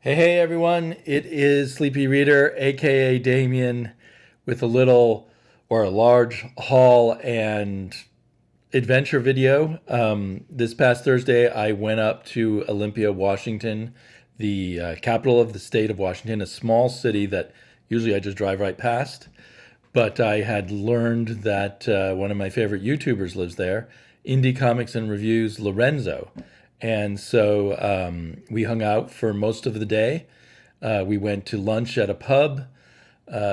Hey everyone, it is Sleepy Reader, aka Damien, with a little or a large haul and adventure video. This past Thursday, I went up to Olympia, Washington, the capital of the state of Washington, a small city that usually I just drive right past. But I had learned that one of my favorite YouTubers lives there, Indie Comics and Reviews, Lorenzo. And so we hung out for most of the day. We went to lunch at a pub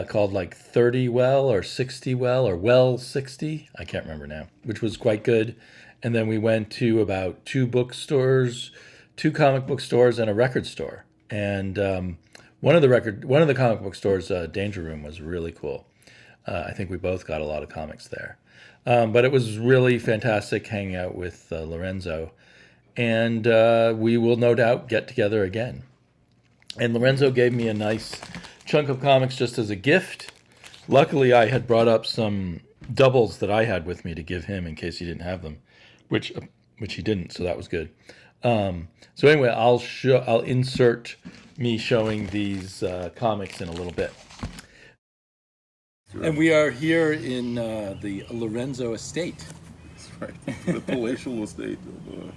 called like 30 Well or 60 Well or Well 60. I can't remember now, which was quite good. And then we went to about two bookstores, two comic book stores, and a record store. And one of the comic book stores, Danger Room, was really cool. I think we both got a lot of comics there. But it was really fantastic hanging out with Lorenzo. And we will no doubt get together again. And Lorenzo gave me a nice chunk of comics just as a gift. Luckily, I had brought up some doubles that I had with me to give him in case he didn't have them, which he didn't, so that was good. So anyway, I'll insert me showing these comics in a little bit. And we are here in the Lorenzo estate. That's right, the palatial estate of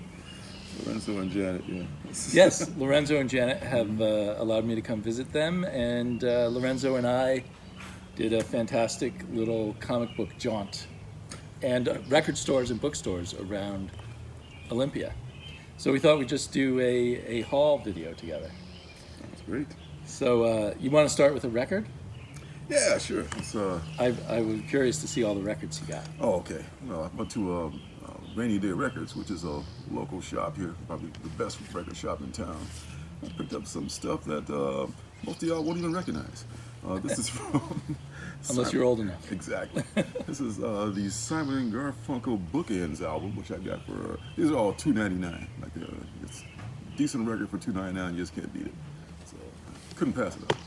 Lorenzo and Janet. Yeah. Yes, Lorenzo and Janet have allowed me to come visit them, and Lorenzo and I did a fantastic little comic book jaunt and record stores and bookstores around Olympia. So we thought we'd just do a haul video together. That's great. So you want to start with a record? Yeah, sure. I was curious to see all the records you got. Oh, okay. Well, I went to Rainy Day Records, which is a local shop here, probably the best record shop in town. I picked up some stuff that most of y'all won't even recognize. This is from Unless you're old enough. Exactly. This is the Simon and Garfunkel Bookends album, which I got for these are all $2.99. Like it's a decent record for $2.99. You just can't beat it. So couldn't pass it up.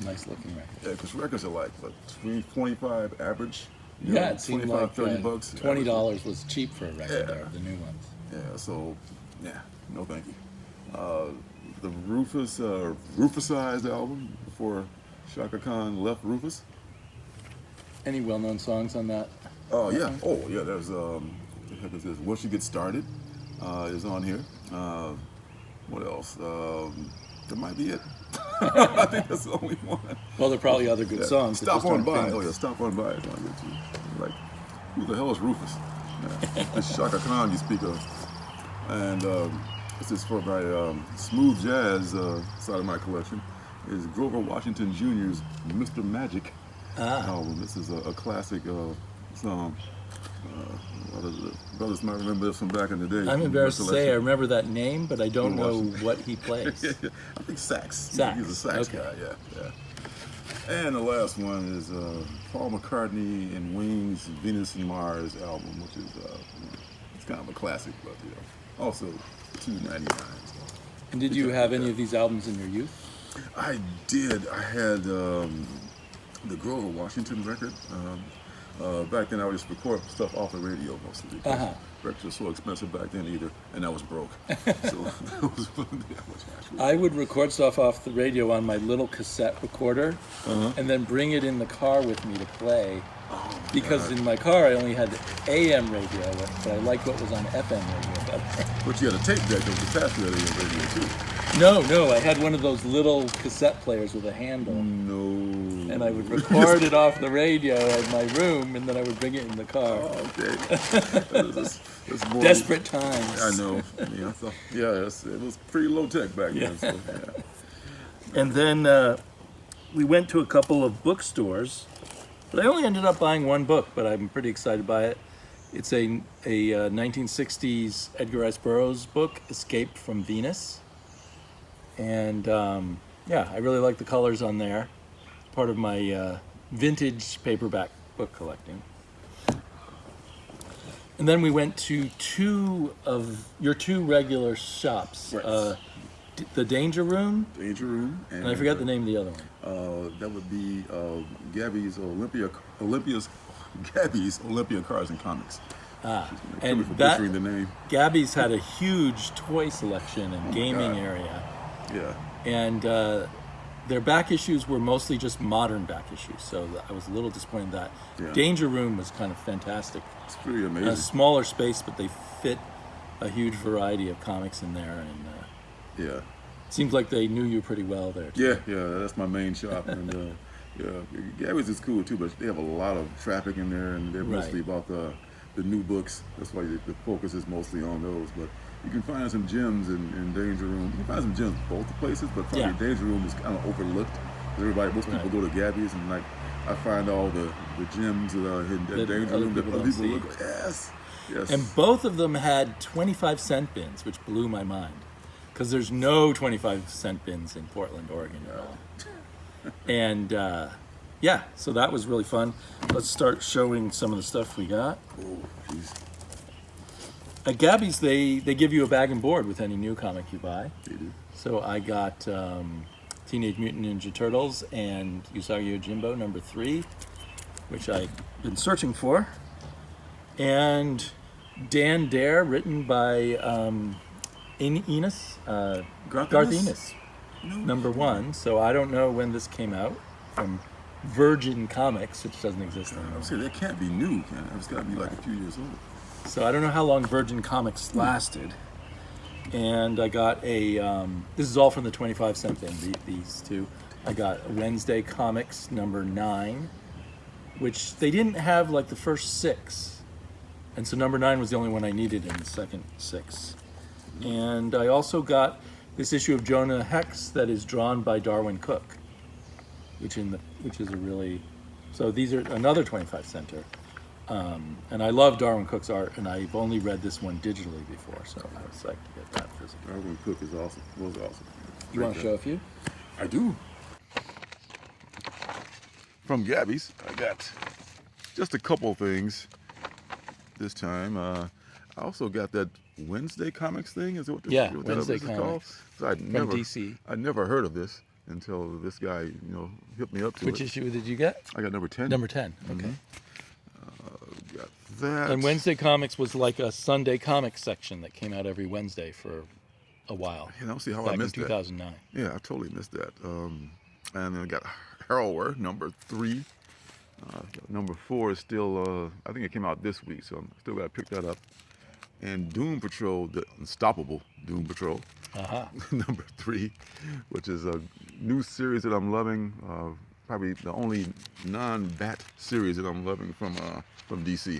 Nice looking record. Yeah, because records are like between 25 average. Yeah, it seemed 25, like 30 bucks. $20 was cheap for a record there, the new ones. Yeah, so yeah, no thank you. The Rufusized album before Shaka Khan left Rufus. Any well-known songs on that? Oh yeah, oh yeah. There's Once You Get Started is on here. What else? That might be it. I think that's the only one. Well, there are probably other good songs. Stop on by. Oh yeah, Stop on by is one good too. Like, who the hell is Rufus? Yeah, this Shaka Khan you speak of. And this is for my smooth jazz side of my collection. Is Grover Washington Jr.'s Mr. Magic album. This is a classic song. Brothers might remember this from back in the day. I'm embarrassed to say I remember that name, but I don't know what he plays. I think sax. Sax. He's a sax guy, yeah. And the last one is Paul McCartney and Wings' Venus and Mars album, which is it's kind of a classic, but also $2.99. So. And did you have any of these albums in your youth? I did. I had the Grover Washington record. Back then, I would just record stuff off the radio mostly. Because records were so expensive back then, either, and I was broke. So that was I would record stuff off the radio on my little cassette recorder, and then bring it in the car with me to play. Because in my car, I only had AM radio, but I liked what was on FM radio better. But you had a tape deck of the cassette radio too. No, I had one of those little cassette players with a handle. No. And I would record it off the radio in my room, and then I would bring it in the car. Oh, okay. That's more Desperate times. I know. It was pretty low tech back then. So, yeah. And then we went to a couple of bookstores, but I only ended up buying one book, but I'm pretty excited by it. It's a 1960s Edgar Rice Burroughs book, Escape from Venus. And I really like the colors on there. Part of my vintage paperback book collecting. And then we went to two of your two regular shops. Right. The Danger Room. Danger Room. And I forgot the name of the other one. That would be Gabby's Olympia Cars and Comics. And that the name. Gabby's had a huge toy selection and gaming area. Yeah. And their back issues were mostly just modern back issues, so I was a little disappointed in that. Yeah. Danger Room was kind of fantastic. It's pretty A amazing. smaller space, but they fit a huge variety of comics in there, and Yeah. seems like they knew you pretty well there, too. Yeah. That's my main shop, and yeah, Gabby's is cool too, but they have a lot of traffic in there, and they're mostly about the new books. That's why the focus is mostly on those. But you can find some gems in Danger Room. You can find some gems both places, but probably Danger Room is kind of overlooked. Most people go to Gabby's, and like I find all the gems that are hidden in Danger Room that other people look. Yes. And both of them had 25-cent bins, which blew my mind, because there's no 25-cent bins in Portland, Oregon at all. And yeah, so that was really fun. Let's start showing some of the stuff we got. Oh, jeez. At Gabby's, they give you a bag and board with any new comic you buy. They do. So I got Teenage Mutant Ninja Turtles and Usagi Yojimbo #3, which I've been searching for. And Dan Dare, written by Enos, Garth Ennis, #1. So I don't know when this came out, from Virgin Comics, which doesn't exist anymore. I would say that can't be new, can it? It's got to be like a few years old. So I don't know how long Virgin Comics lasted. And I got a, this is all from the 25-cent bin, these two. I got Wednesday Comics #9, which they didn't have like the first 6. And so #9 was the only one I needed in the second 6. And I also got this issue of Jonah Hex that is drawn by Darwin Cook, which is a really, so these are another 25-center. And I love Darwin Cook's art, and I've only read this one digitally before, so I was psyched to get that physically. Darwin Cook is awesome. Was awesome. You want to show a few? I do. From Gabby's, I got just a couple things this time. I also got that Wednesday Comics thing. Is it what this, what Wednesday this is Comics called? So from DC. I'd never heard of this until this guy, hit me up to Which it. issue did you get? I got #10. #10. Okay. Got that. And Wednesday Comics was like a Sunday comics section that came out every Wednesday for a while. I don't see how back I missed in 2009. that. Yeah, I totally missed that. And then I got Harrower #3. #4 is still, I think it came out this week, so I'm still got to pick that up. And Doom Patrol, the Unstoppable Doom Patrol, #3, which is a new series that I'm loving. Probably the only non-Bat series that I'm loving from DC.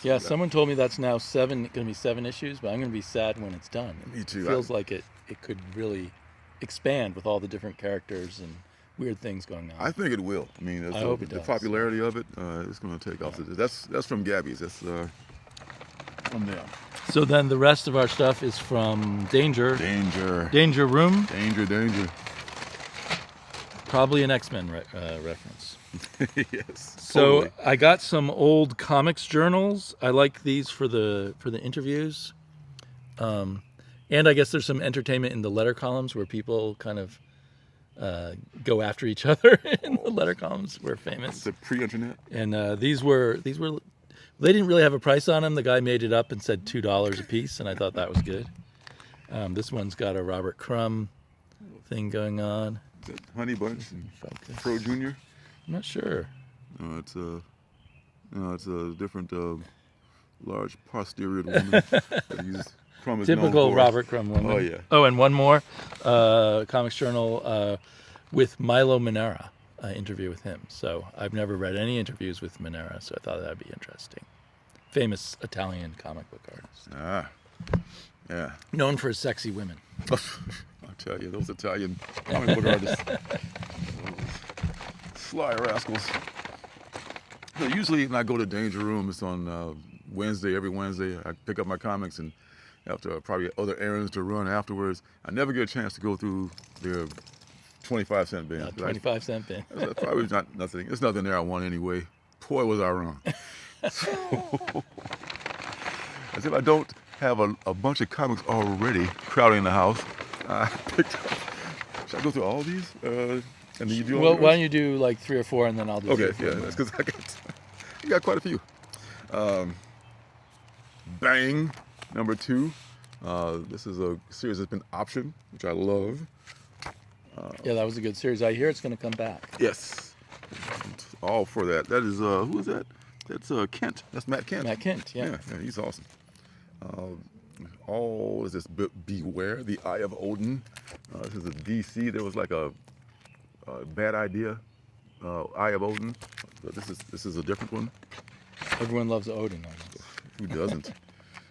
Yeah, someone told me that's now going to be 7 issues, but I'm going to be sad when it's done. Me too. It feels like it could really expand with all the different characters and weird things going on. I think it will. I mean, I hope it the does. popularity of it is going to take off. That's from Gabby's. That's from there. So then the rest of our stuff is from Danger Room. Danger. Probably an X-Men reference. Yes. So totally. I got some old comics journals. I like these for the interviews. And I guess there's some entertainment in the letter columns where people kind of go after each other in the letter columns. We're famous. It's a pre-internet. And these were they didn't really have a price on them. The guy made it up and said $2 a piece, and I thought that was good. This one's got a Robert Crumb thing going on. Is that Honey Bunch and Pro Junior? I'm not sure. No, it's a different large posterior woman. Crumb is Typical Robert Crumb woman. Oh yeah. Oh, and one more comics journal with Milo Manara. Interview with him. So I've never read any interviews with Manara, so I thought that'd be interesting. Famous Italian comic book artist. Ah, yeah. Known for his sexy women. I'll tell you, those Italian comic book artists, sly rascals. So usually when I go to Danger Room, it's on every Wednesday. I pick up my comics, and after probably other errands to run afterwards, I never get a chance to go through their 25-cent bin. 25-cent bin. That's probably not nothing. There's nothing there I want anyway. Boy, was I wrong. As if I don't have a bunch of comics already crowding the house, I picked up. Should I go through all these? And then you do all Well, why don't you do like 3 or 4, and then I'll do 3 or 4 yeah, that's because I got quite a few. Bang, #2. This is a series that's been optioned, which I love. Yeah, that was a good series. I hear it's going to come back. Yes, all for that. That is who is that? That's Kent. That's Matt Kent. Matt Kent, yeah. Yeah, he's awesome. All is this Beware the Eye of Odin. This is a DC. There was like a bad idea. Eye of Odin. But this is a different one. Everyone loves Odin. Who doesn't?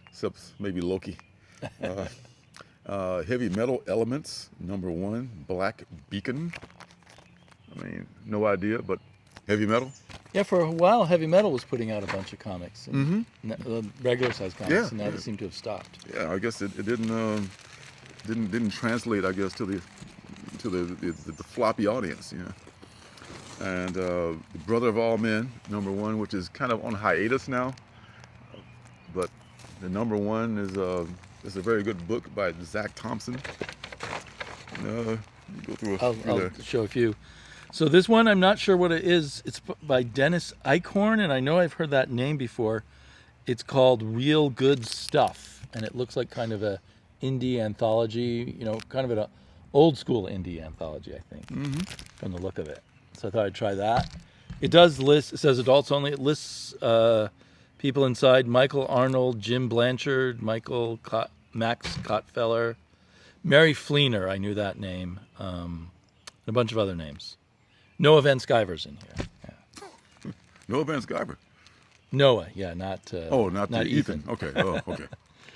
Except maybe Loki. Heavy Metal Elements, #1, Black Beacon. I mean, no idea, but heavy metal. Yeah, for a while, Heavy Metal was putting out a bunch of comics, and regular size comics, Yeah, and now yeah. they seem to have stopped. Yeah, I guess it didn't translate. I guess to the floppy audience, you know. And Brother of All Men, #1, which is kind of on hiatus now, but the #1 is a very good book by Zach Thompson. You go through I'll show a few. So this one, I'm not sure what it is. It's by Dennis Eichhorn, and I know I've heard that name before. It's called Real Good Stuff, and it looks like kind of a indie anthology, you know, kind of an old school indie anthology, I think, from the look of it. So I thought I'd try that. It does list, it says adults only. It lists people inside: Michael Arnold, Jim Blanchard, Max Cottfeller, Mary Fleener, I knew that name, and a bunch of other names. Noah Van Sciver's in here. Yeah. Noah Van Sciver. Noah, yeah, not not Ethan. Okay. Oh, okay.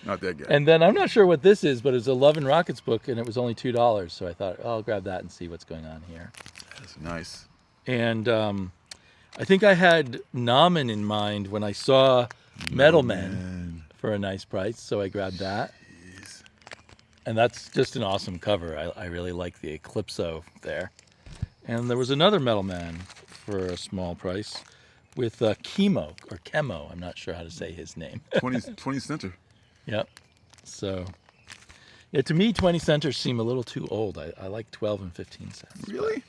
Not that guy. And then I'm not sure what this is, but it's a Love and Rockets book, and it was only $2. So I thought, I'll grab that and see what's going on here. That's nice. And I think I had Namen in mind when I saw Metal Men for a nice price, so I grabbed that. Jeez. And that's just an awesome cover. I really like the Eclipso there. And there was another Metal Man for a small price with Chemo, or Chemo. I'm not sure how to say his name. 20 center. Yep. So, yeah, to me, 20 centers seem a little too old. I like 12 and 15 cents. Really?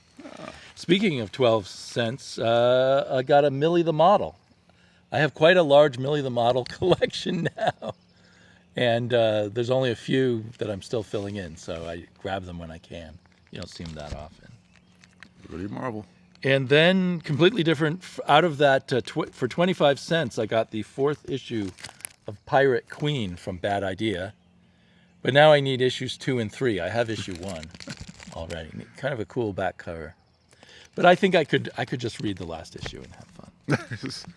Speaking of 12 cents, I got a Millie the Model. I have quite a large Millie the Model collection now. And there's only a few that I'm still filling in, so I grab them when I can. You don't see them that often. Really marvel. And then, completely different, out of that, for 25 cents, I got the 4th issue of Pirate Queen from Bad Idea. But now I need issues 2 and 3. I have issue 1 already. Kind of a cool back cover. But I think I could just read the last issue and have fun.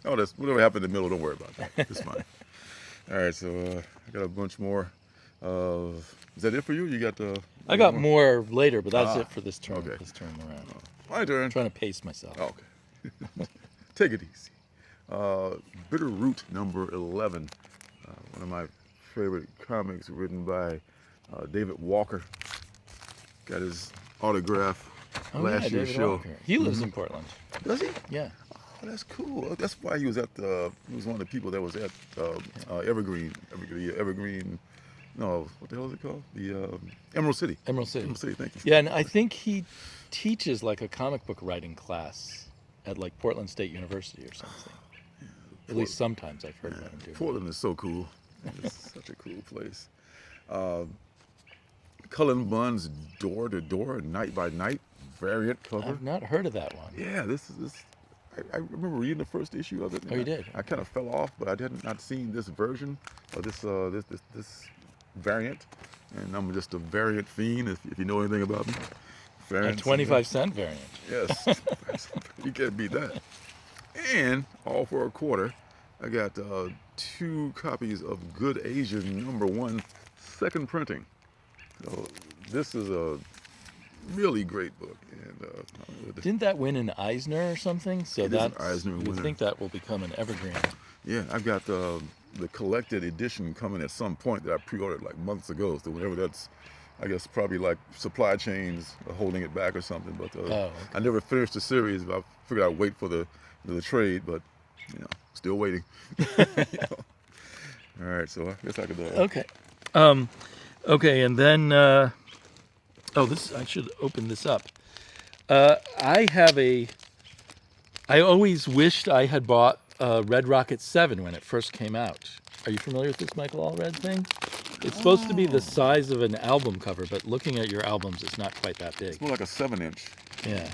Oh, that's whatever happened in the middle. Don't worry about that. It's fine. All right, so I got a bunch more. Is that it for you? You got the? I got more later, but that's it for this turn. Okay. This turn around. My turn. I'm trying to pace myself. Oh, okay. Take it easy. Bitter Root #11. One of my favorite comics, written by David Walker. Got his autograph last year's David show. Walker. He lives in Portland. Does he? Yeah. Oh, that's cool. That's why he was at he was one of the people that was at Evergreen. No, what the hell is it called? The Emerald City. Emerald City. Emerald City. Thank you. Yeah, and I think he teaches like a comic book writing class at like Portland State University or something. At least sometimes I've heard about him doing. Portland is so cool. It's such a cool place. Cullen Bunn's Door to Door, Night by Night variant cover. I've not heard of that one. Yeah, this. I remember reading the first issue of it. Oh, you did? I kind of fell off, but I had not seen this version of this variant, and I'm just a variant fiend. If you know anything about me, A variants, 25-cent variant. Yes, you can't beat that. And all for a quarter, I got 2 copies of Good Asian #1, second printing. So this is a really great book. And Didn't that win an Eisner or something? So It is an that's, Eisner you winner. think that will become an evergreen. yeah, I've got the collected edition coming at some point that I pre-ordered like months ago. So whenever that's, I guess probably like supply chains are holding it back or something. But okay. I never finished the series. But I figured I'd wait for the trade, but still waiting. All right, so I guess I could. Okay. Okay, and then I should open this up. I always wished I had bought Red Rocket 7 when it first came out. Are you familiar with this Michael Allred thing? It's supposed to be the size of an album cover, but looking at your albums, it's not quite that big. It's more like a 7-inch. Yeah.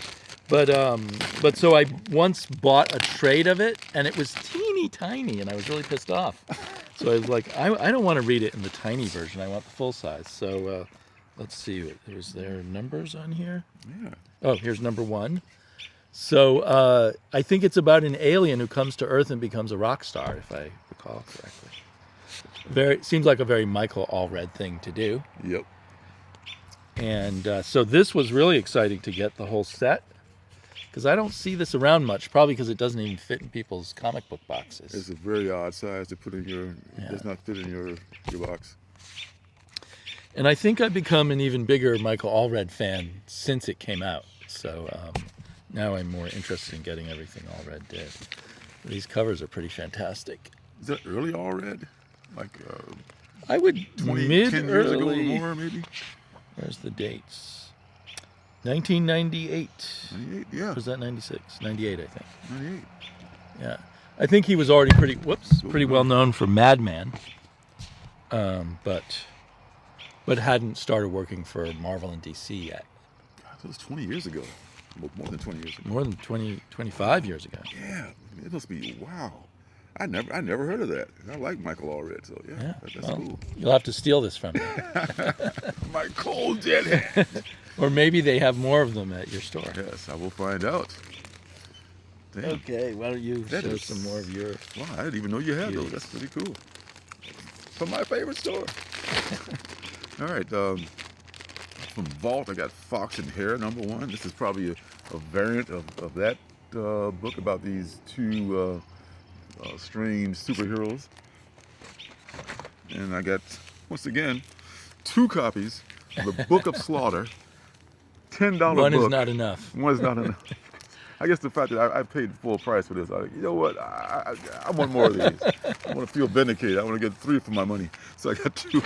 But so I once bought a trade of it, and it was teeny tiny, and I was really pissed off. So I was like, I don't want to read it in the tiny version. I want the full size. So let's see. Was there numbers on here? Yeah. Oh, here's number 1. So I think it's about an alien who comes to Earth and becomes a rock star, if I recall correctly. Seems like a very Michael Allred thing to do. Yep. And so this was really exciting to get the whole set, because I don't see this around much, probably because it doesn't even fit in people's comic book boxes. It's a very odd size to put in your. It does not fit in your box. And I think I've become an even bigger Michael Allred fan since it came out. So now I'm more interested in getting everything Allred did. These covers are pretty fantastic. Is that early Allred? Like I would 10 years ago or mid-early. more, maybe? Where's the dates? 1998. 98, yeah. Or was that 96? 98, I think. 98. Yeah. I think he was already pretty well known for Madman. But hadn't started working for Marvel and DC yet. God, that was 20 years ago. More than 20 years ago. More than 20, 25 years ago. Yeah, it must be, wow. I never heard of that. I like Michael Allred, so yeah, that's cool. You'll have to steal this from me. My cold dead. Or maybe they have more of them at your store. Yes, I will find out. Damn. Okay, why don't you show some more of your... Wow, I didn't even know you had those. That's pretty cool. From my favorite store. All right, from Vault, I got Fox and Hare, number 1. This is probably a variant of that book about these two strange superheroes. And I got, once again, 2 copies of the Book of Slaughter. $10 book. One is not enough. One is not enough. I guess the fact that I paid full price for this, you know what? I want more of these. I want to feel vindicated. I want to get 3 for my money. So I got 2.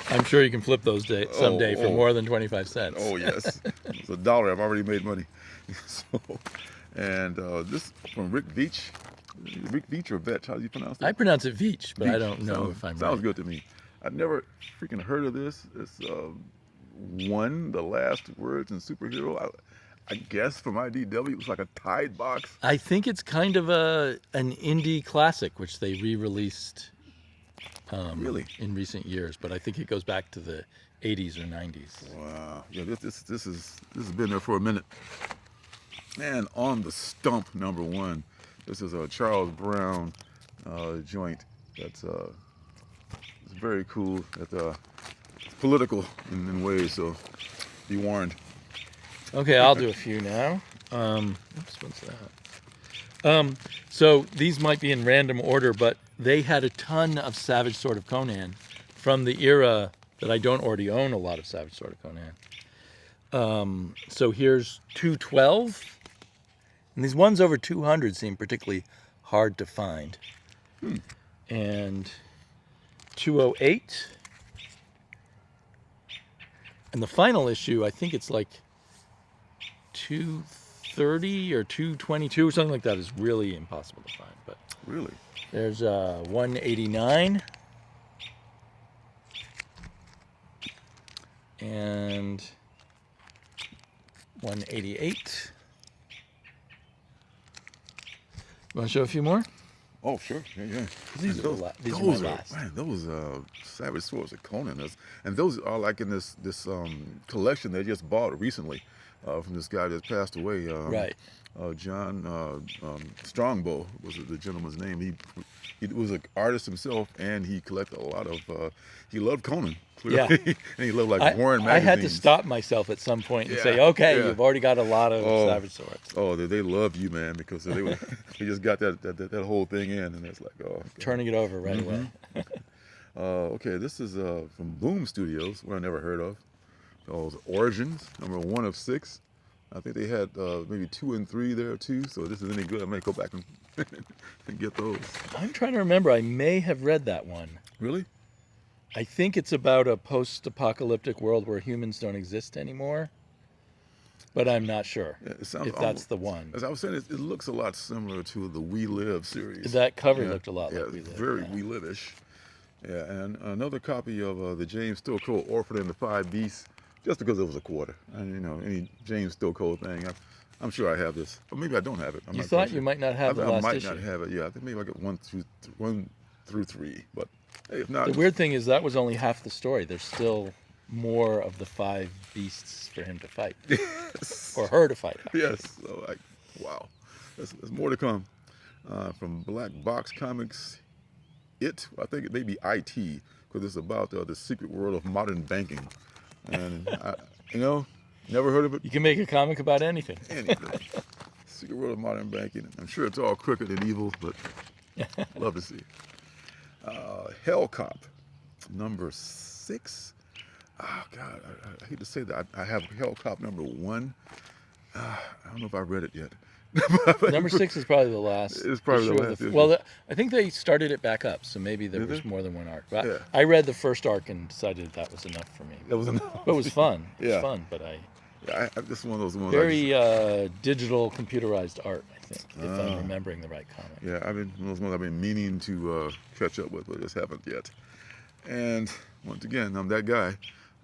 I'm sure you can flip those someday for more than 25 cents. Oh, yes. It's $1. I've already made money. So, and this from Rick Veitch. Rick Veitch or Vetch, how do you pronounce that? I pronounce it Veitch, but Veitch. I don't know if I'm right. Sounds good to me. I've never freaking heard of this. It's the last words in superhero. I guess from IDW, it was like a Tide box. I think it's kind of an indie classic, which they re-released Really? in recent years. But I think it goes back to the 80s or 90s. Wow. Yeah, this has been there for a minute. And on the stump, number 1. This is a Charles Brown joint. That's it's very cool. It's political in ways, so be warned. Okay, I'll do a few now. Oops, what's that? So these might be in random order, but they had a ton of Savage Sword of Conan from the era that I don't already own a lot of Savage Sword of Conan. So here's 212. And these ones over 200 seem particularly hard to find. And 208. And the final issue, I think it's like 230 or 222 or something like that, is really impossible to find. But Really? there's 189 and 188. You want to show a few more? Oh, sure. Yeah. These Man, are these are my last. Man, those Savage Swords of Conan. And those are like in this collection they just bought recently from this guy that passed away. Right. John Strongbow was the gentleman's name. He was an artist himself, and he collected a lot of. He loved Conan, clearly. Yeah. And he loved like Warren magazines. I had to stop myself at some point and say, okay, you've already got a lot of Savage Swords. Oh, they love you, man, because they just got that whole thing in, and it's like, oh. God. Turning it over right away. Okay, this is from Boom Studios, what I never heard of. Those Origins, number 1 of 6. I think they had maybe 2 and 3 there too. So if this is any good, I may go back and get those. I'm trying to remember. I may have read that one. Really? I think it's about a post-apocalyptic world where humans don't exist anymore. But I'm not sure if that's the one. As I was saying, it looks a lot similar to the We Live series. That cover looked a lot like We Live. Very We Live-ish. Yeah, and another copy of the James Still Cole Orphan and the Five Beasts, just because it was a quarter. And any James Still Cole thing, I'm sure I have this, or maybe I don't have it. I'm You not quite thought sure. you might not have the I last might issue. not have it. Yeah, I think maybe I get one through three. But hey, if not, The weird thing is that was only half the story. There's still more of the five beasts for him to fight, or her to fight. yes. So wow, there's more to come from Black Box Comics. I think it may be IT, because it's about the secret world of modern banking, and never heard of it. You can make a comic about anything. Anything. Secret world of modern banking. I'm sure it's all crooked and evil, but love to see. Hell Cop, number 6. Oh God, I hate to say that. I have Hell Cop number 1. I don't know if I read it yet. Number 6 is probably the last. It's probably the issue of last issue. Well, I think they started it back up, so maybe there Did was they? more than one arc. But Yeah. I read the first arc and decided that was enough for me. That was enough. But it was fun. It was Yeah. fun, but Yeah, this is one of those ones. very digital, computerized art, I think, if I'm remembering the right comic. Yeah, one of those ones I've been meaning to catch up with, but just haven't yet. And once again, I'm that guy.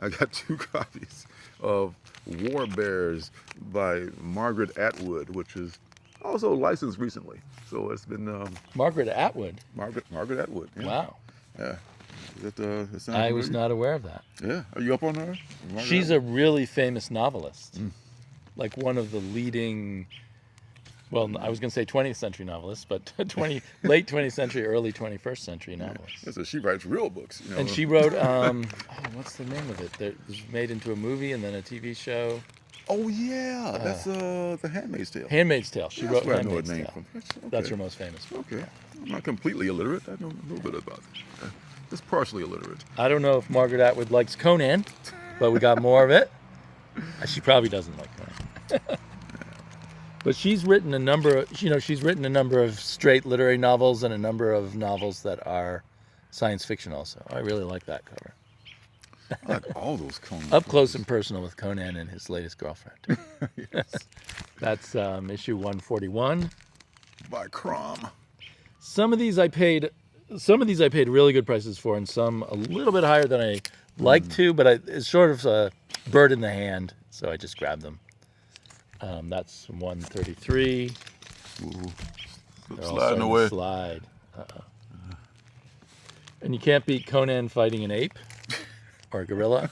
I got 2 copies of War Bears by Margaret Atwood, which is also licensed recently. So it's been Margaret Atwood. Margaret Atwood. Yeah. Wow. Yeah. That sound I was familiar? not aware of that. Yeah. Are you up on her? Margaret She's Atwood? a really famous novelist. Like one of the leading, well, I was going to say 20th century novelists, but late 20th century, early 21st century novelists. Yeah, so she writes real books. And she wrote, what's the name of it? That was made into a movie and then a TV show. Oh yeah, that's The Handmaid's Tale. Handmaid's Tale. She wrote That's where I know her Handmaid's name Tale. from. Okay. That's her most famous book. Okay. I'm not completely illiterate. I know a little bit about it. Just partially illiterate. I don't know if Margaret Atwood likes Conan, but we got more of it. She probably doesn't like Conan. But she's written a number of, she's written a number of straight literary novels and a number of novels that are science fiction also. I really like that cover. I like all those Conan. Up close and personal with Conan and his latest girlfriend. Yes. That's issue 141. By Crom. Some of these I paid really good prices for, and some a little bit higher than I like to, but it's sort of a bird in the hand, so I just grabbed them. That's 133. Ooh. They're all Sliding starting to away. slide. And you can't beat Conan fighting an ape or a gorilla.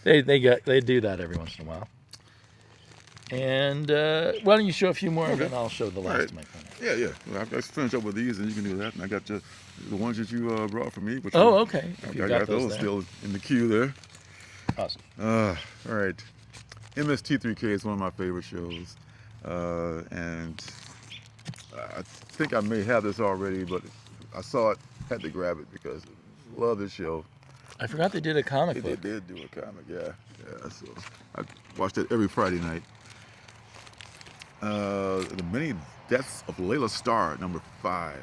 they do that every once in a while. And why don't you show a few more, and then I'll show the last of my Conan. Yeah. Well, I'll finish up with these, and you can do that. And I got the ones that you brought for me. Which Okay. If you I got got those there. still in the queue there. Awesome. All right. MST3K is one of my favorite shows. And I think I may have this already, but I saw it, had to grab it because I love this show. I forgot they did a comic They book. did do a comic, yeah. So I watched it every Friday night. The Many Deaths of Layla Starr, number 5.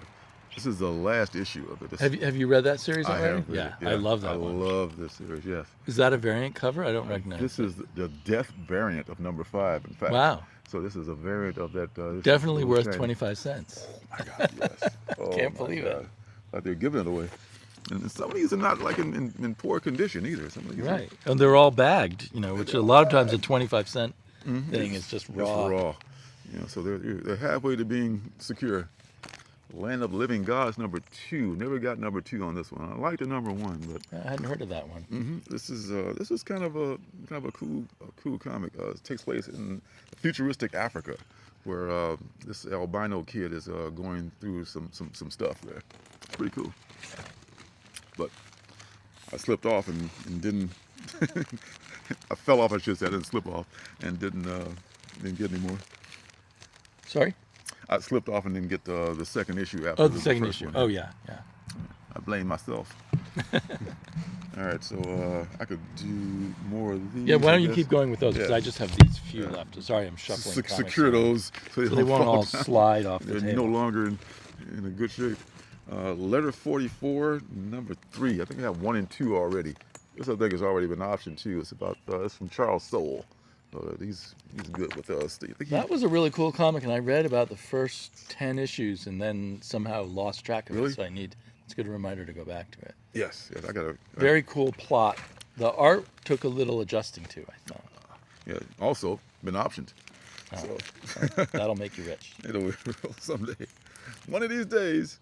This is the last issue of it. Have you read that series I already? have read it, I love that I one. love this series, yes. Is that a variant cover? I don't recognize This it. is the death variant of number 5, in fact. Wow. So this is a variant of that. Definitely worth shiny. 25 cents. Oh my God, yes. Oh, Can't my believe God. it. Like they're giving it away. And some of these are not like in poor condition either. Some of these Right. And they're all bagged, which a lot of times a 25-cent thing is just raw. It's raw. So they're halfway to being secure. Land of Living Gods, number 2. Never got number 2 on this one. I like the number 1, but I hadn't heard of that one. this is kind of a cool comic. It takes place in futuristic Africa, where this albino kid is going through some stuff there. It's pretty cool. But I slipped off and didn't. I fell off. I should say. I didn't slip off and didn't get any more. Sorry? I slipped off and didn't get the second issue after. Oh, the second first issue. one. Oh, yeah. I blame myself. All right, so I could do more of these. Yeah, why I don't you guess. keep going with those? Because Yeah. I just have these few left. Sorry, I'm shuffling comics Secure around. those so So they won't fall all down. slide off the They're table. no longer in a good shape. Letter 44, number 3. I think I have 1 and 2 already. This I think has already been optioned too. It's about it's from Charles Soule. So he's good with us. That was a really cool comic, and I read about the first 10 issues and then somehow lost track of Really? it. So I need It's a good reminder to go back to it. Yes, I got to. Very cool plot. The art took a little adjusting to, I thought. Yeah, also been optioned. Oh, So that'll make you rich. it'll someday, one of these days.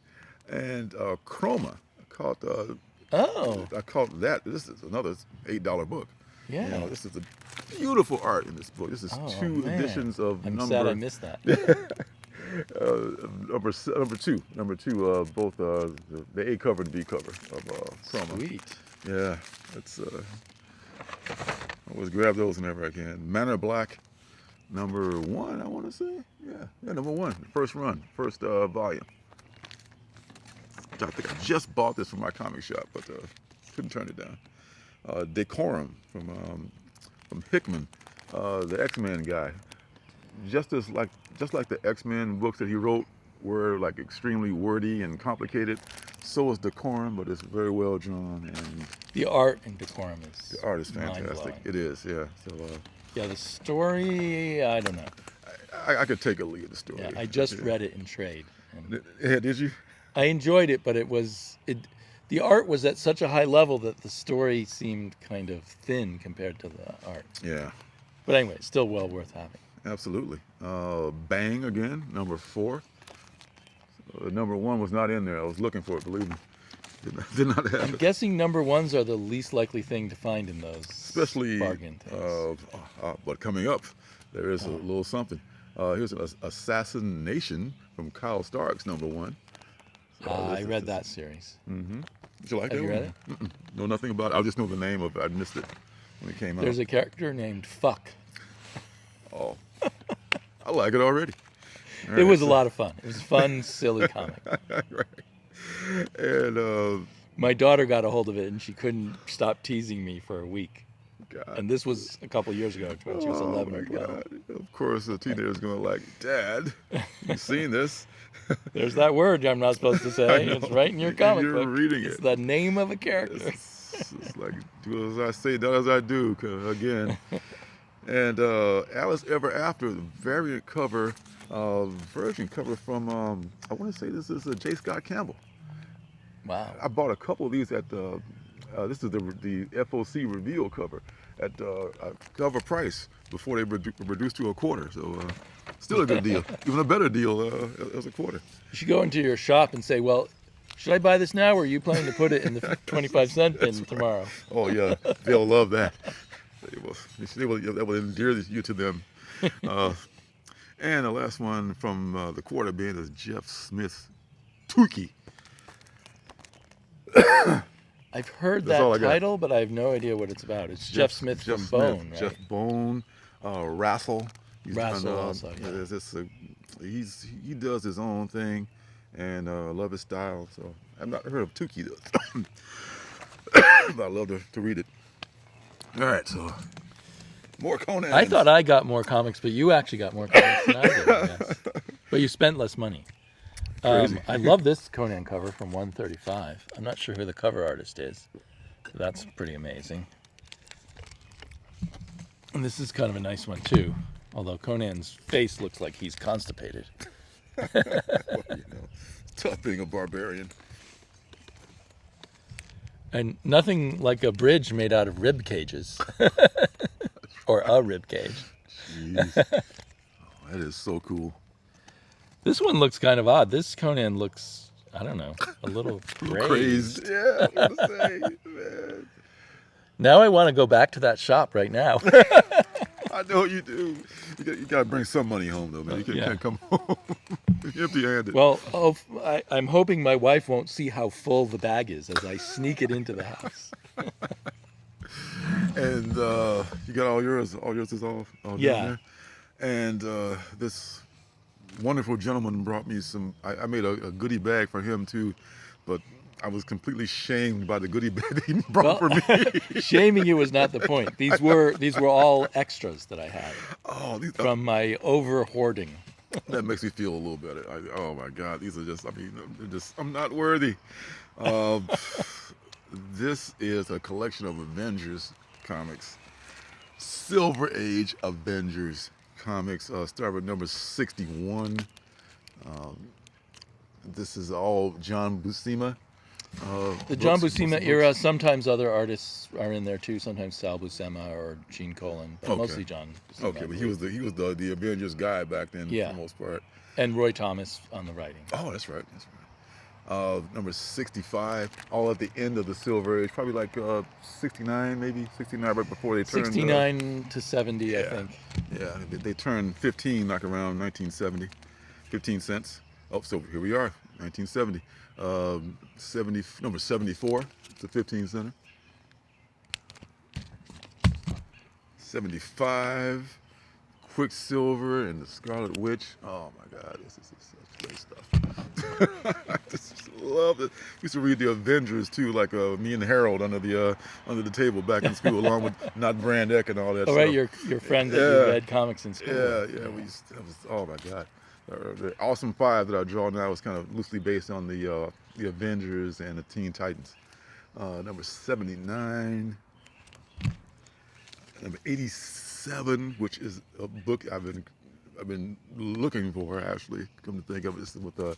And Chroma, Oh, I caught that. This is another $8 book. yeah. You know, this is a beautiful art in this book. This is Oh, two man. editions of I'm number. sad I missed that. Number two. Both the A cover and B cover of Chroma. Sweet. Yeah, it's. I always grab those whenever I can. Manor Black, number 1. I want to say. Yeah, number 1. First run, first volume. I think I just bought this from my comic shop, but couldn't turn it down. Decorum from Hickman, the X-Men guy. Just like the X-Men books that he wrote were like extremely wordy and complicated, so is Decorum, but it's very well drawn, and The art in Decorum is the art is fantastic. mind-blowing. It is, yeah. So Yeah, the story, I don't know. I could take a lead at the story. Yeah, I just read it in trade. And Yeah, did you? I enjoyed it, but the art was at such a high level that the story seemed kind of thin compared to the art. Yeah, But anyway, still well worth having. absolutely. Bang again, number 4. Number 1 was not in there. I was looking for it, believe me. Did not have I'm it. guessing number ones are the least likely thing to find in those Especially, bargain things. but coming up, there is a little something. Here's Assassination from Kyle Starks, number 1. I read that series. Did you like Have that you one? read it? Mm-mm. Know nothing about it. I just know the name of it. I missed it when it came out. There's a character named Fuck. Oh, I like it already. It was a lot of fun. It was a fun, silly comic. Right. And My daughter got a hold of it, and she couldn't stop teasing me for a week. God. And this was a couple years ago when she was 11 my or 12. God. Of course, the teenager's going like, Dad, you seen this? There's that word I'm not supposed to say. It's right in your comic You're book. reading It's it. the name of a character. It's like, do as I say, not as I do, again. And Alice Ever After, the variant cover, version cover from, I want to say this is J. Scott Campbell. Wow. I bought a couple of these at this is the FOC reveal cover at cover price before they reduced to a quarter. So still a good deal, even a better deal as a quarter. You should go into your shop and say, well, should I buy this now, or are you planning to put it in the 25-cent bin tomorrow? Oh yeah, they'll love that. That will endear you to them. And the last one from the quarter bin is Jeff Smith's Tukey. I've heard That's all that I got. title, but I have no idea what it's about. It's Jeff Smith from Bone, right? Jeff Bone, Rassel. Rassel also, yeah. There's this, he does his own thing, and I love his style. So I've not heard of Tukey though, but I love to read it. All right, so more Conan. I thought I got more comics, but you actually got more comics than I did, I guess. But you spent less money. Crazy. I love this Conan cover from 135. I'm not sure who the cover artist is. That's pretty amazing. And this is kind of a nice one too, although Conan's face looks like he's constipated. Well, tough being a barbarian. And nothing like a bridge made out of rib cages. Or a rib cage. Jeez. Oh, that is so cool. This one looks kind of odd. This Conan looks, I don't know, a little crazed. Crazed. Yeah, I was gonna say, man. Now I want to go back to that shop right now. I know you do. You got to bring some money home, though, man. You can't come home empty-handed. Well, I'm hoping my wife won't see how full the bag is as I sneak it into the house. And you got all yours. All yours is all Yeah. down there. And this wonderful gentleman brought me some. I made a goodie bag for him too, but I was completely shamed by the goodie bag that he brought for me. Shaming you was not the point. These were all extras that I had Oh, these, from my over hoarding. that makes me feel a little better. Oh my God, these are just. I mean, they're just. I'm not worthy. This is a collection of Avengers comics, Silver Age Avengers comics. Start with number 61. This is all John Buscema. The John books, Buscema books. era, sometimes other artists are in there too. Sometimes Sal Buscema or Gene Colan, but Okay. mostly John Buscema. I Okay, but believe. he was the Avengers guy back then Yeah. for the most part. And Roy Thomas on the writing. Oh, that's right. That's right. Number 65, all at the end of the Silver Age, probably like 69, maybe 69, right before they turned 69 to 70, yeah, I think. Yeah, they turned 15 like around 1970, 15 cents. Oh, so here we are, 1970. 70, number 74, the 15 center. 75, Quicksilver and the Scarlet Witch. Oh my God, this is such great stuff. I just love it. Used to read the Avengers too, like me and Harold under the table back in school, along with not Brand Eck and all that. Oh, stuff. Right, your friend that you read comics in school. Yeah. We used that was, oh my God. The Awesome Five that I draw now is kind of loosely based on the Avengers and the Teen Titans. Number 79. Number 87, which is a book I've been looking for, actually. Come to think of it, it's with the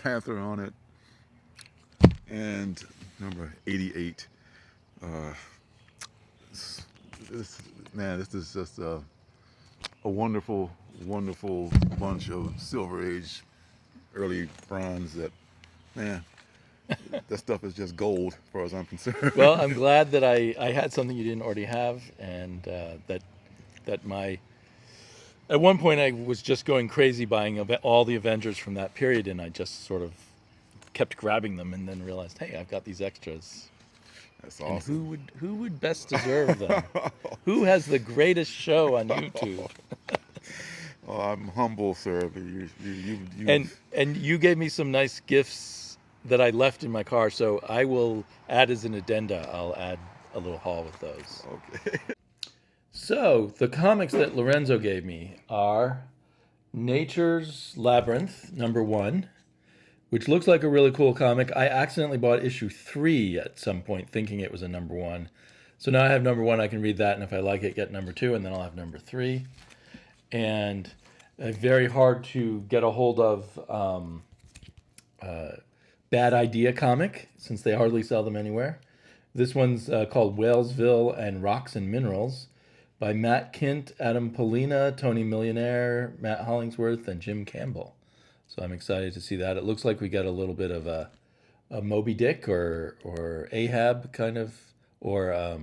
Panther on it. And number 88. This is just a wonderful, wonderful bunch of Silver Age, early bronze that, man, that stuff is just gold as far as I'm concerned. Well, I'm glad that I had something you didn't already have, and that my at one point I was just going crazy buying all the Avengers from that period, and I just sort of kept grabbing them, and then realized, hey, I've got these extras. That's awesome. And who would best deserve them? Who has the greatest show on YouTube? Oh, I'm humble, sir. You And you gave me some nice gifts that I left in my car, so I will add as an addenda. I'll add a little haul with those. Okay. So the comics that Lorenzo gave me are Nature's Labyrinth, #1, which looks like a really cool comic. I accidentally bought issue 3 at some point, thinking it was a #1. So now I have #1. I can read that, and if I like it, get #2, and then I'll have #3. And very hard to get a hold of Bad Idea comic, since they hardly sell them anywhere. This one's called Whalesville and Rocks and Minerals by Matt Kint, Adam Polina, Tony Millionaire, Matt Hollingsworth, and Jim Campbell. So I'm excited to see that. It looks like we got a little bit of a Moby Dick or Ahab kind of, or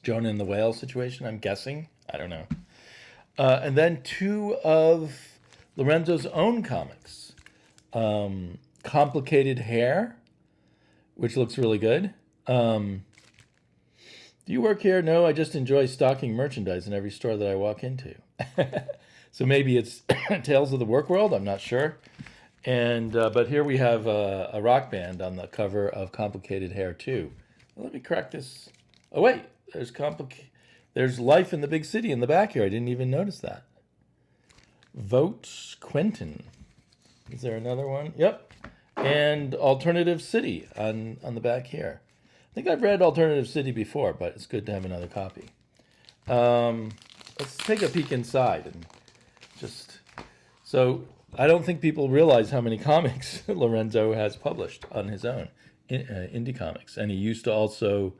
Jonah and the Whale situation, I'm guessing. I don't know. And then 2 of Lorenzo's own comics. Complicated Hair, which looks really good. Do you work here? No, I just enjoy stocking merchandise in every store that I walk into. So maybe it's Tales of the Work World, I'm not sure. And but here we have a rock band on the cover of Complicated Hair too. Let me crack this. Oh wait, there's Life in the Big City in the back here. I didn't even notice that. Vote Quentin. Is there another one? Yep. And Alternative City on the back here. I think I've read Alternative City before, but it's good to have another copy. Let's take a peek inside and just... So I don't think people realize how many comics Lorenzo has published on his own, indie comics. And he used to also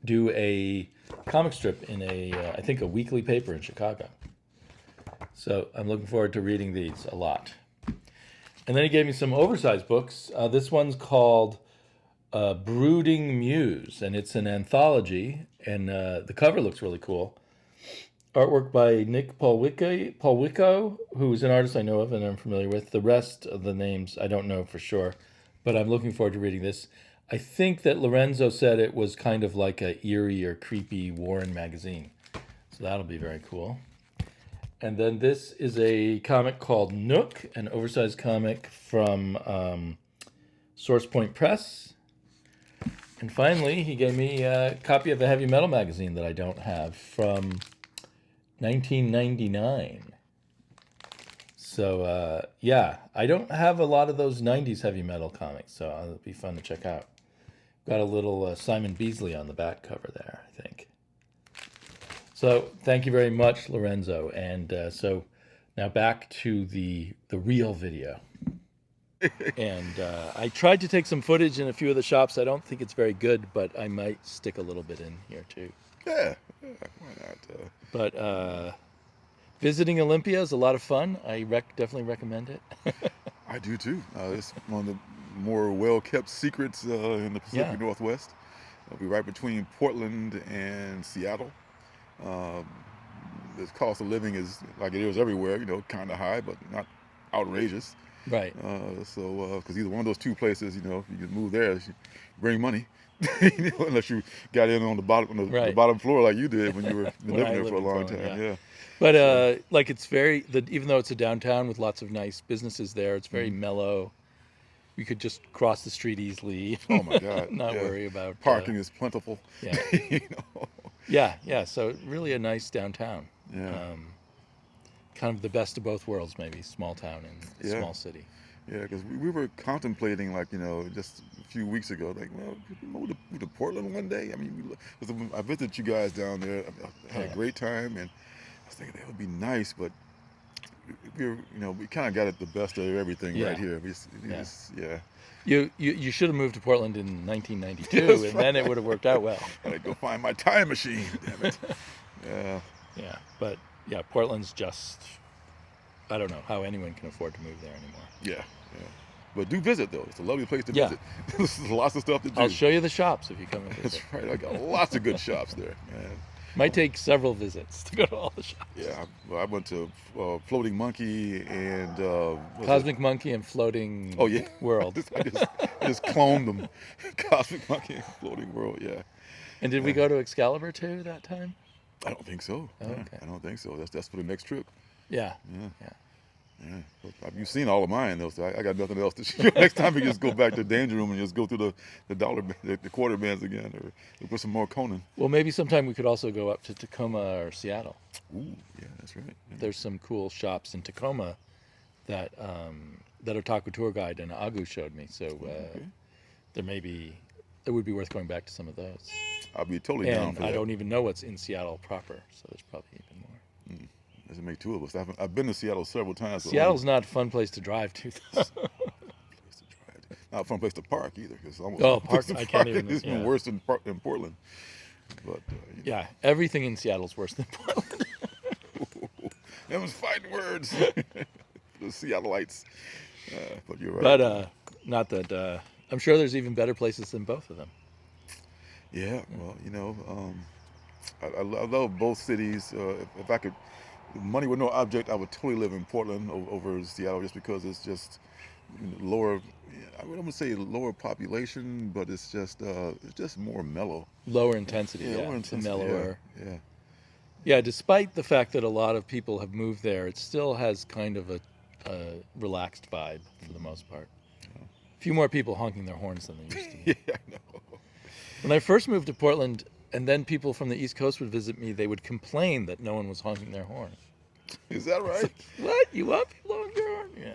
do a comic strip in I think a weekly paper in Chicago. So I'm looking forward to reading these a lot. And then he gave me some oversized books. This one's called Brooding Muse, and it's an anthology, and the cover looks really cool. Artwork by Nick Paulwico, who's an artist I know of and I'm familiar with. The rest of the names I don't know for sure, but I'm looking forward to reading this. I think that Lorenzo said it was kind of like a eerie or creepy Warren magazine. So that'll be very cool. And then this is a comic called Nook, an oversized comic from Source Point Press. And finally, he gave me a copy of a heavy metal magazine that I don't have from 1999. So, yeah, I don't have a lot of those 90s heavy metal comics, so it'll be fun to check out. Got a little Simon Beasley on the back cover there, I think. So thank you very much, Lorenzo. And so now back to the real video. And I tried to take some footage in a few of the shops. I don't think it's very good, but I might stick a little bit in here too. Yeah, why not? But visiting Olympia is a lot of fun. I definitely recommend it. I do too. It's one of the more well-kept secrets in the Pacific Yeah. Northwest. We're right between Portland and Seattle. Um, the cost of living is like it is everywhere, kind of high, but not outrageous. Right. Because either one of those two places, if you can move there, you bring money. Unless you got in on the bottom, the Right. bottom floor like you did when you were When living I there lived for a in long Portland, time. yeah. Yeah. But So, like it's even though it's a downtown with lots of nice businesses there, it's very mellow. You could just cross the street easily, oh my God. not Yeah. worry about Parking is plentiful. yeah. you know. Yeah. So really a nice downtown. Yeah. Kind of the best of both worlds, maybe small town and Yeah. small city. Yeah, because we were contemplating, like, just a few weeks ago, like, well, could we move to Portland one day? I mean, I visited you guys down there. I had a great time, and I was thinking that would be nice, but we kind of got it the best of everything Yeah. right here. Yeah. Yeah. You should have moved to Portland in 1992, That's and right. then it would have worked out well. I had to go find my time machine, damn it. Yeah. Yeah, but yeah, Portland's just, I don't know how anyone can afford to move there anymore. Yeah. But do visit, though. It's a lovely place to Yeah. visit. There's lots of stuff to do. I'll show you the shops if you come and That's visit. right. I got lots of good shops there, man. Might take several visits to go to all the shops. Yeah, I went to Floating Monkey and Cosmic Monkey and Floating Oh yeah, World. I just cloned them. Cosmic Monkey and Floating World. Yeah, And did we go to Excalibur too that time? I don't think so. Oh, Yeah, okay. I don't think so. That's for the next trip. Yeah. Yeah. But you've seen all of mine though, so I got nothing else to show you. Next time we just go back to the Danger Room and just go through the quarter bands again, or put some more Conan. Well, maybe sometime we could also go up to Tacoma or Seattle. Ooh, yeah, that's right. Yeah. There's some cool shops in Tacoma that Otaku tour guide and Agu showed me. So Okay. it would be worth going back to some of those. I'll be totally down And for I that. don't even know what's in Seattle proper, so there's probably even more. Doesn't make two of us. I've been to Seattle several times. but Seattle's not a fun place to drive to. though. place to try it. Not a fun place to park either. It's almost Oh, a place park- to I can't park. even- It's even yeah. worse than Portland. But Yeah, everything in Seattle's worse than Portland. them was fighting words. The Seattleites. But you're right. But not that I'm sure there's even better places than both of them. Yeah. Well, I love both cities. If I could, if money were no object, I would totally live in Portland over Seattle, just because it's just lower. I wouldn't say lower population, but it's just more mellow. Lower intensity, Yeah, yeah, lower it's intensity. mellower. Yeah. Yeah, despite the fact that a lot of people have moved there, it still has kind of a relaxed vibe for the most part. A few more people honking their horns than there used to be. Yeah, I know. When I first moved to Portland, and then people from the East Coast would visit me, they would complain that no one was honking their horn. Is that right? What? You want people honking their horn? Yeah,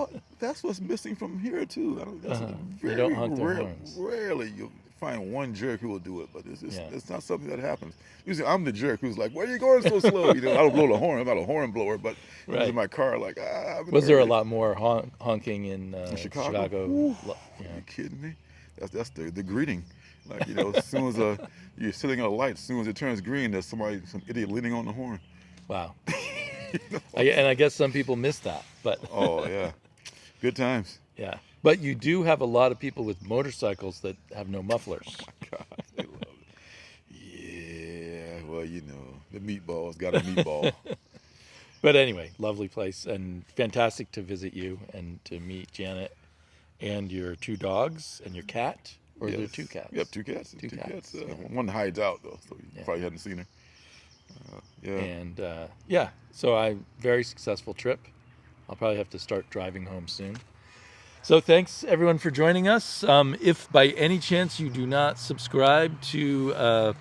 right. That's what's missing from here too. That's They don't honk their horns. Rarely you'll find one jerk who will do it, but Yeah. it's not something that happens. Usually I'm the jerk who's like, "Where are you going so slow?" I don't blow the horn. I'm not a horn blower, but Right. in my car, like, I've been Was there a early. lot more honking in Chicago? Ooh. Yeah. Are you kidding me? That's the greeting. Like, as soon as you're sitting at a light, as soon as it turns green, there's some idiot leaning on the horn. Wow. And I guess some people miss that, but Oh yeah, good times. yeah. But you do have a lot of people with motorcycles that have no mufflers. God, they love it. Yeah, well, the meatballs got a meatball. But anyway, lovely place and fantastic to visit you and to meet Janet and your two dogs and your cat. Or there are Yes. two cats. Yep, two cats. Two cats, yeah. One hides out though, so you Yeah. probably hadn't seen her. Yeah. And yeah, so very successful trip. I'll probably have to start driving home soon. So thanks everyone for joining us. If by any chance you do not subscribe to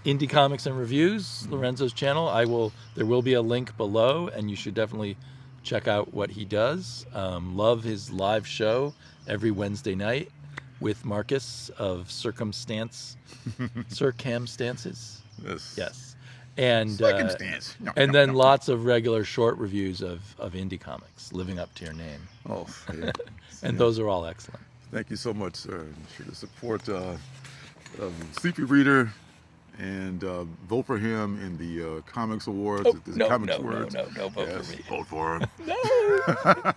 Indie Comics and Reviews, Lorenzo's channel, there will be a link below, and you should definitely check out what he does. Love his live show every Wednesday night with Marcus of Circumstances. Yes. Yes. And Second stance. No, and no, then no. lots of regular short reviews of indie comics, living up to your name. Oh, yeah. And those are all excellent. Thank you so much, sir. Be sure to support Sleepy Reader and vote for him in the Comics Awards. Oh, There's no, Comics no, no, Awards. no, no, vote Yes, for me. vote for him. No.